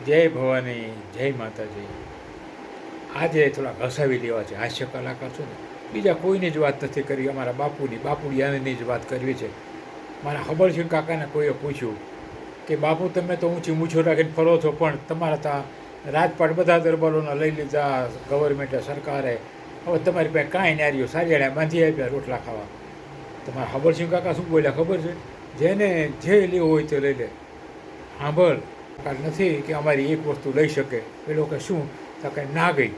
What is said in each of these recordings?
જય ભવાની, જય માતાજી. આજે થોડા ઘસાવી લેવા છે. હાસ્ય કલાકાર છું ને, બીજા કોઈની જ વાત નથી કરી. અમારા બાપુડિયાની જ વાત કરવી છે. મારા હબળસિંહ કાકાને કોઈએ પૂછ્યું કે બાપુ, તમે તો ઊંચી મૂછો રાખીને ફરો છો, પણ તમારા ત્યાં રાજપાટ બધા દરબારોના લઈ લીધા ગવર્મેન્ટે, સરકારે. હવે તમારી પાસે કાંઈ ના રહ્યું, સારિયાળા બાંધી આપ્યા રોટલા ખાવા. તમારા હબળસિંહ કાકા શું બોલ્યા ખબર છે? જેને જે લેવું હોય તે લઈ લે. સાંભળ, નથી કે અમારી એક વસ્તુ લઈ શકે. પેલો કે શું? તો કે ના ગઈ.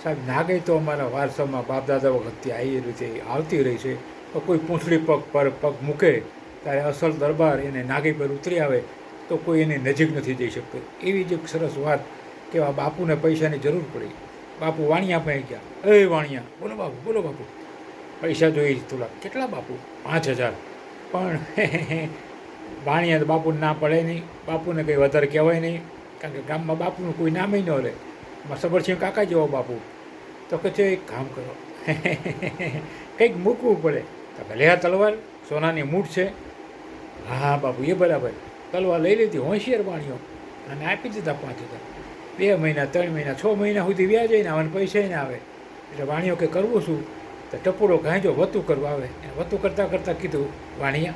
સાહેબ, ના ગઈ તો અમારા વારસામાં બાપદાદા વખતથી આવી રીતે આવતી રહી છે. તો કોઈ પૂંછડી પગ પર પગ મૂકે ત્યારે અસલ દરબાર એને નાગઈ પર ઉતરી આવે તો કોઈ એની નજીક નથી જઈ શકતો. એવી જ એક સરસ વાત કે આ બાપુને પૈસાની જરૂર પડી. બાપુ વાણિયા પાસે ગયા. એ વાણિયા, બોલો બાપુ, બોલો બાપુ, પૈસા જોઈએ થોડા. કેટલા બાપુ? 5,000. પણ વાણિયા તો બાપુને ના પડે નહીં. બાપુને કંઈ વધારે કહેવાય નહીં, કારણ કે ગામમાં બાપુનું કોઈ નામ ન લે. એમાં સબરસિંહ કાકા જેવો બાપુ તો કે છે એક કામ કરો, કંઈક મૂકવું પડે. તો કે લે આ તલવાર, સોનાની મૂઠ છે. હા બાપુ, એ બરાબર. તલવાર લઈ લીધી, હોશિયાર વાણિયો, અને આપી દીધા 5,000. 2 મહિના, 3 મહિના, 6 મહિના સુધી વ્યાજે ને આવે ને પૈસા ના આવે. એટલે વાણિયો કે કરવું શું? તો ટપુડો ગાંજો વતું કરવા આવે. વતું કરતાં કરતાં કીધું, વાણિયા,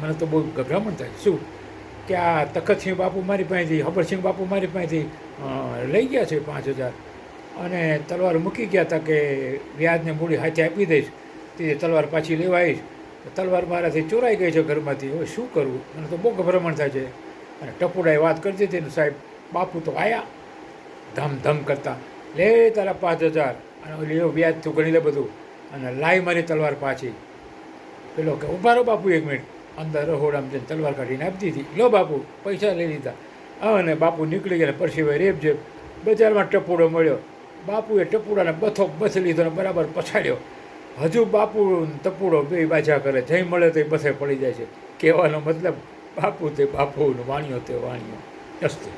મને તો બહુ ગભરામણ થાય. શું? કે આ તખતસિંહ બાપુ મારી પાસેથી, હબળસિંહ બાપુ મારી પાસેથી લઈ ગયા છે 5,000, અને તલવાર મૂકી ગયા હતા કે વ્યાજને મૂડી હાથે આપી દઈશ, તે તલવાર પાછી લેવા આવીશ. તલવાર મારાથી ચોરાઈ ગઈ છે ઘરમાંથી. હવે શું કરવું? મને તો બહુ ગભરામણ થાય છે. અને ટપુડાએ વાત કરી દીધી ને સાહેબ, બાપુ તો આવ્યા ધમ કરતા, લે તારા 5,000, અને લેવો વ્યાજ તું ગણી લે બધું, અને લાઈ મારી તલવાર પાછી. પેલો કે ઉભા રહો બાપુ 1 મિનિટ. અંદર રહોડામાં જઈને તલવાર કાઢીને આપી દીધી. લો બાપુ, પૈસા લઈ લીધા. અને બાપુ નીકળી ગયા. પરસીભાઈ રેબજેબ બજારમાં ટપુડો મળ્યો. બાપુએ ટપુડાને બથો બથ લીધો ને બરાબર પછાડ્યો. હજુ બાપુ ટપુડો બે બાજા કરે, જઈ મળે તો એ બથે પડી જાય છે. કહેવાનો મતલબ, બાપુ તે બાપુ, વાણિયો તે વાણિયો. અસ્તુ.